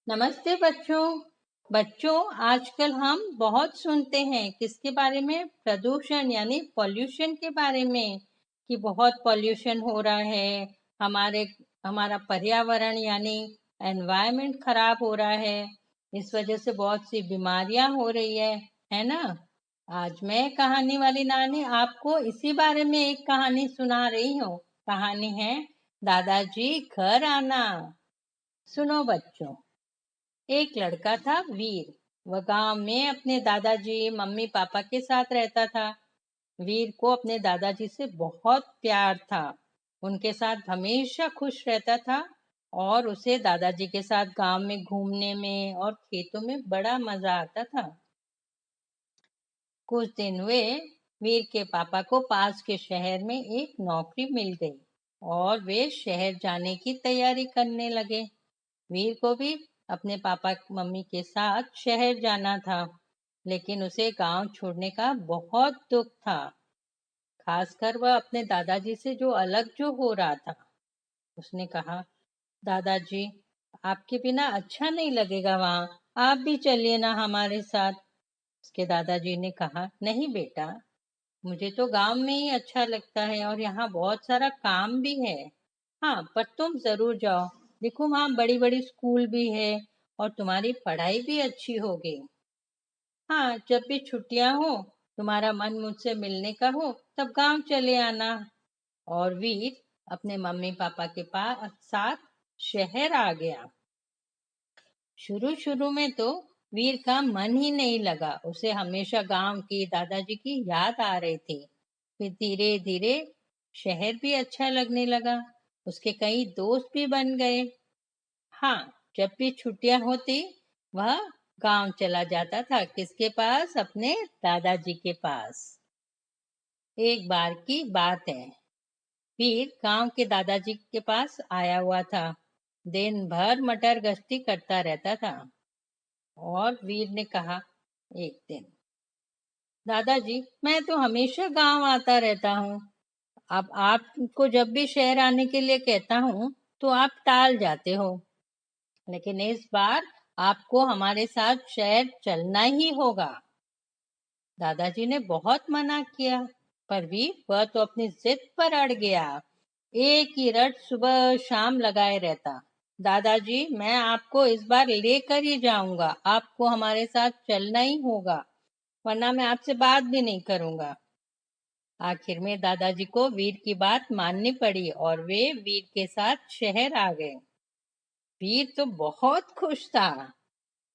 नमस्ते बच्चों। बच्चों, आजकल हम बहुत सुनते हैं किसके बारे में? प्रदूषण यानी पॉल्यूशन के बारे में, कि बहुत पॉल्यूशन हो रहा है। हमारे हमारा पर्यावरण यानी एनवायरनमेंट खराब हो रहा है। इस वजह से बहुत सी बीमारियां हो रही है ना? आज मैं कहानी वाली नानी आपको इसी बारे में एक कहानी सुना रही हूँ। कहानी है दादाजी घर आना। सुनो बच्चों। एक लड़का था वीर। वह गांव में अपने दादाजी मम्मी पापा के साथ रहता था। वीर को अपने दादाजी से बहुत प्यार था। उनके साथ हमेशा खुश रहता था और उसे दादाजी के साथ गांव में घूमने में और खेतों में बड़ा मजा आता था। कुछ दिन हुए, वीर के पापा को पास के शहर में एक नौकरी मिल गई और वे शहर जाने की तैयारी करने लगे। वीर को भी अपने पापा मम्मी के साथ शहर जाना था, लेकिन उसे गांव छोड़ने का बहुत दुख था। खासकर वह अपने दादाजी से जो हो रहा था। उसने कहा, दादाजी, आपके बिना अच्छा नहीं लगेगा वहां, आप भी चलिए ना हमारे साथ। उसके दादाजी ने कहा, नहीं बेटा, मुझे तो गांव में ही अच्छा लगता है और यहाँ बहुत सारा काम भी है। हाँ, पर तुम जरूर जाओ। देखो, वहाँ बड़ी बड़ी स्कूल भी है और तुम्हारी पढ़ाई भी अच्छी होगी। हाँ, जब भी छुट्टियां हो, तुम्हारा मन मुझसे मिलने का हो, तब गांव चले आना। और वीर अपने मम्मी पापा के पास साथ शहर आ गया। शुरू शुरू में तो वीर का मन ही नहीं लगा। उसे हमेशा गांव की दादाजी की याद आ रही थी। फिर धीरे धीरे शहर भी अच्छा लगने लगा। उसके कई दोस्त भी बन गए। हाँ, जब भी छुट्टियां होती, वह गांव चला जाता था। किसके पास? अपने दादाजी के पास। एक बार की बात है, वीर गांव के दादाजी के पास आया हुआ था। दिन भर मटर गश्ती करता रहता था। और वीर ने कहा एक दिन, दादाजी, मैं तो हमेशा गांव आता रहता हूँ। अब आपको जब भी शहर आने के लिए कहता हूँ तो आप टाल जाते हो, लेकिन इस बार आपको हमारे साथ शहर चलना ही होगा। दादाजी ने बहुत मना किया, पर भी वह तो अपनी जिद पर अड़ गया। एक ही रट सुबह शाम लगाए रहता, दादाजी, मैं आपको इस बार लेकर ही जाऊंगा, आपको हमारे साथ चलना ही होगा, वरना मैं आपसे बात भी नहीं करूंगा। आखिर में दादाजी को वीर की बात माननी पड़ी और वे वीर के साथ शहर आ गए। वीर तो बहुत खुश था।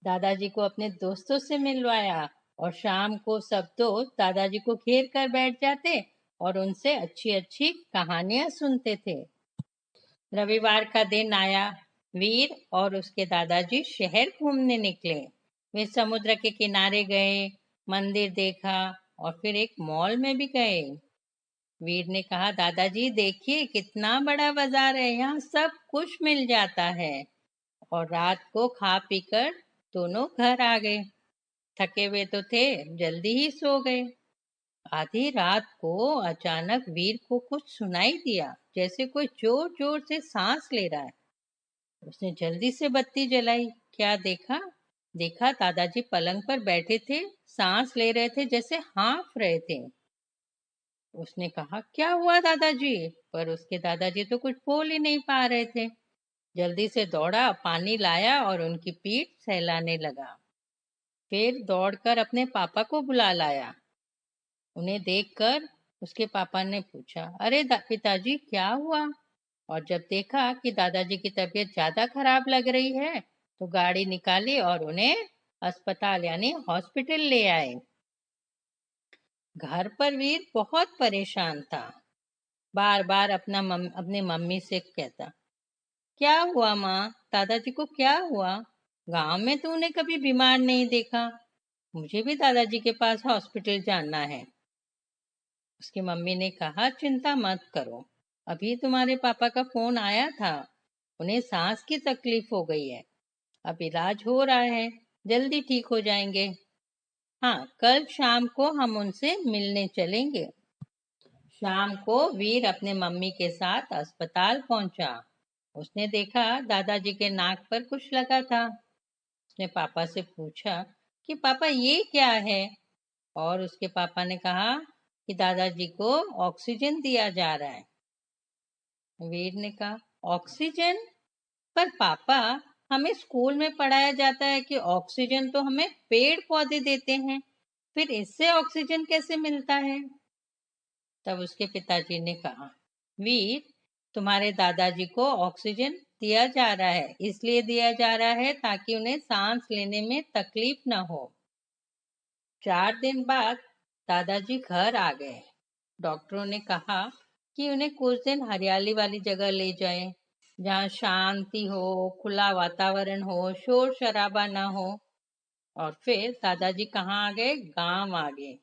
दादाजी को अपने दोस्तों से मिलवाया और शाम को सब दोस्त दादाजी को घेर कर बैठ जाते और उनसे अच्छी अच्छी कहानियां सुनते थे। रविवार का दिन आया। वीर और उसके दादाजी शहर घूमने निकले। वे समुद्र के किनारे गए, मंदिर देखा और फिर एक मॉल में भी गए। वीर ने कहा, दादाजी, देखिए कितना बड़ा बाजार है, यहाँ सब कुछ मिल जाता है। और रात को खा पीकर दोनों घर आ गए। थके हुए तो थे, जल्दी ही सो गए। आधी रात को अचानक वीर को कुछ सुनाई दिया, जैसे कोई जोर जोर से सांस ले रहा है। उसने जल्दी से बत्ती जलाई। क्या देखा? देखा दादाजी पलंग पर बैठे थे, सांस ले रहे थे, जैसे हाँफ रहे थे। उसने कहा, क्या हुआ दादाजी? पर उसके दादाजी तो कुछ बोल ही नहीं पा रहे थे। जल्दी से दौड़ा, पानी लाया और उनकी पीठ सहलाने लगा। फिर दौड़कर अपने पापा को बुला लाया। उन्हें देखकर उसके पापा ने पूछा, अरे पिताजी, क्या हुआ? और जब देखा कि दादाजी की तबीयत ज्यादा खराब लग रही है, तो गाड़ी निकाली और उन्हें अस्पताल यानी हॉस्पिटल ले आए। घर पर वीर बहुत परेशान था। बार बार अपने मम्मी से कहता, क्या हुआ माँ? दादाजी को क्या हुआ? गांव में तो उन्हें कभी बीमार नहीं देखा। मुझे भी दादाजी के पास हॉस्पिटल जाना है। उसकी मम्मी ने कहा, चिंता मत करो, अभी तुम्हारे पापा का फोन आया था, उन्हें सांस की तकलीफ हो गई है, अब इलाज हो रहा है, जल्दी ठीक हो जाएंगे। हाँ, कल शाम को हम उनसे मिलने चलेंगे। शाम को वीर अपने मम्मी के साथ अस्पताल पहुंचा। उसने देखा दादाजी के नाक पर कुछ लगा था। उसने पापा से पूछा कि पापा ये क्या है। और उसके पापा ने कहा कि दादाजी को ऑक्सीजन दिया जा रहा है। वीर ने कहा, ऑक्सीजन? पर पापा, हमें स्कूल में पढ़ाया जाता है कि ऑक्सीजन तो हमें पेड़ पौधे देते हैं, फिर इससे ऑक्सीजन कैसे मिलता है? तब उसके पिताजी ने कहा, वीर, तुम्हारे दादाजी को ऑक्सीजन दिया जा रहा है, इसलिए दिया जा रहा है ताकि उन्हें सांस लेने में तकलीफ न हो। 4 दिन बाद दादाजी घर आ गए। डॉक्टरों ने कहा कि उन्हें कुछ दिन हरियाली वाली जगह ले जाएं, जहाँ शांति हो, खुला वातावरण हो, शोर शराबा ना हो। और फिर दादाजी कहाँ आ गए? गांव आ गए।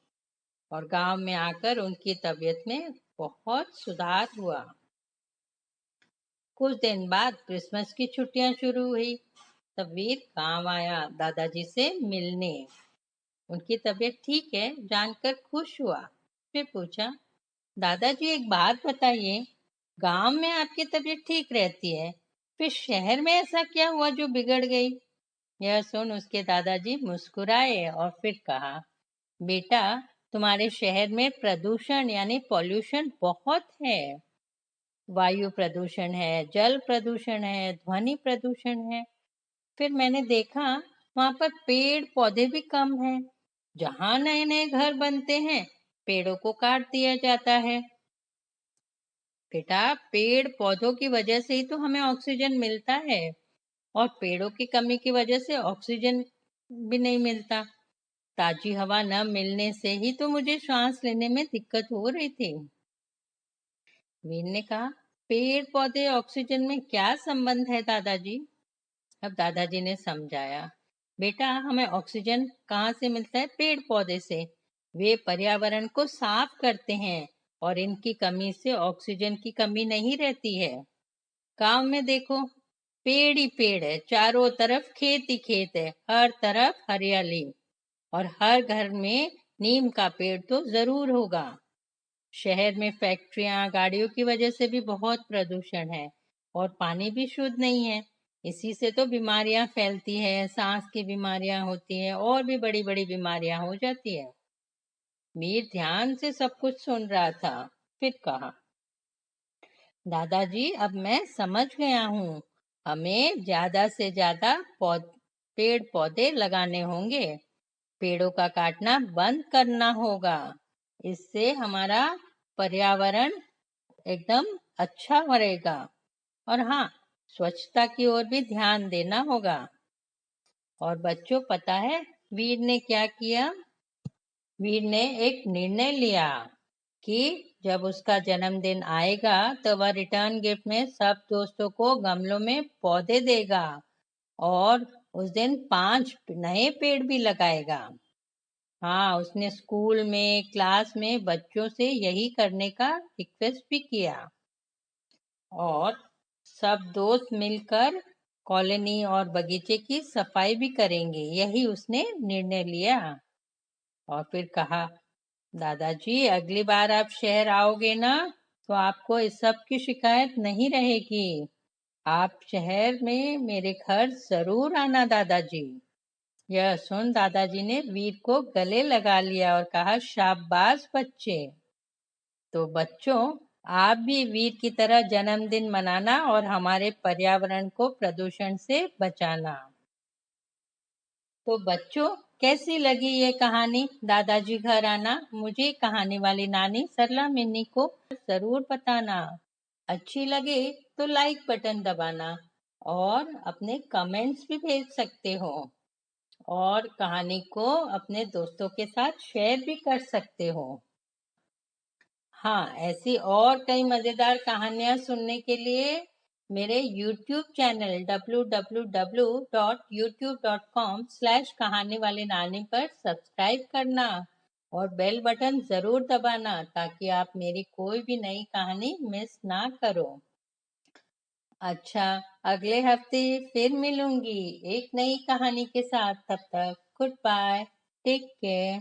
और गांव में आकर उनकी तबीयत में बहुत सुधार हुआ। कुछ दिन बाद क्रिसमस की छुट्टियां शुरू हुई। तब वीर गांव आया दादाजी से मिलने। उनकी तबीयत ठीक है जानकर खुश हुआ। फिर पूछा, दादाजी एक बात बताइए, गांव में आपकी तबीयत ठीक रहती है, फिर शहर में ऐसा क्या हुआ जो बिगड़ गई? यह सुन उसके दादाजी मुस्कुराए और फिर कहा, बेटा, तुम्हारे शहर में प्रदूषण यानी पॉल्यूशन बहुत है। वायु प्रदूषण है, जल प्रदूषण है, ध्वनि प्रदूषण है। फिर मैंने देखा वहां पर पेड़ पौधे भी कम हैं। जहां नए नए घर बनते हैं, पेड़ों को काट दिया जाता है। बेटा, पेड़ पौधों की वजह से ही तो हमें ऑक्सीजन मिलता है, और पेड़ों की कमी की वजह से ऑक्सीजन भी नहीं मिलता। ताजी हवा न मिलने से ही तो मुझे सांस लेने में दिक्कत हो रही थी। वीर ने कहा, पेड़ पौधे ऑक्सीजन में क्या संबंध है दादाजी? अब दादाजी ने समझाया, बेटा, हमें ऑक्सीजन कहाँ से मिलता है? पेड़ पौधे से। वे पर्यावरण को साफ करते हैं और इनकी कमी से ऑक्सीजन की कमी नहीं रहती है। गांव में देखो, पेड़ ही पेड़ है, चारों तरफ खेत ही खेत है, हर तरफ हरियाली, और हर घर में नीम का पेड़ तो जरूर होगा। शहर में फैक्ट्रियां, गाड़ियों की वजह से भी बहुत प्रदूषण है, और पानी भी शुद्ध नहीं है। इसी से तो बीमारियां फैलती है, सांस की बीमारियां होती है, और भी बड़ी बड़ी बीमारियां हो जाती है। मीर ध्यान से सब कुछ सुन रहा था। फिर कहा, दादाजी, अब मैं समझ गया हूँ। हमें ज्यादा से ज्यादा पेड़ पौधे लगाने होंगे, पेड़ों का काटना बंद करना होगा। इससे हमारा पर्यावरण एकदम अच्छा रहेगा। और हाँ, स्वच्छता की ओर भी ध्यान देना होगा। और बच्चों, पता है वीर ने क्या किया? वीर ने एक निर्णय लिया कि जब उसका जन्मदिन आएगा तो वह रिटर्न गिफ्ट में सब दोस्तों को गमलों में पौधे देगा, और उस दिन 5 नए पेड़ भी लगाएगा। हाँ, उसने स्कूल में, क्लास में बच्चों से यही करने का रिक्वेस्ट भी किया। और सब दोस्त मिलकर कॉलोनी और बगीचे की सफाई भी करेंगे, यही उसने निर्णय लिया। और फिर कहा, दादाजी, अगली बार आप शहर आओगे ना, तो आपको इस सब की शिकायत नहीं रहेगी। आप शहर में मेरे घर जरूर आना दादाजी। यह सुन दादाजी ने वीर को गले लगा लिया और कहा, शाबाश बच्चे। तो बच्चों, आप भी वीर की तरह जन्मदिन मनाना और हमारे पर्यावरण को प्रदूषण से बचाना। तो बच्चों, कैसी लगी ये कहानी दादाजी घर आना? मुझे कहानी वाली नानी सरला मिन्नी को जरूर बताना। अच्छी लगे तो लाइक बटन दबाना, और अपने कमेंट्स भी भेज सकते हो, और कहानी को अपने दोस्तों के साथ शेयर भी कर सकते हो। हाँ, ऐसी और कई मजेदार कहानियां सुनने के लिए मेरे YouTube चैनल www.youtube.com/कहानी वाली नानी पर सब्सक्राइब करना, और बेल बटन जरूर दबाना, ताकि आप मेरी कोई भी नई कहानी मिस ना करो। अच्छा, अगले हफ्ते फिर मिलूंगी एक नई कहानी के साथ। तब तक गुड बाय, टेक केयर।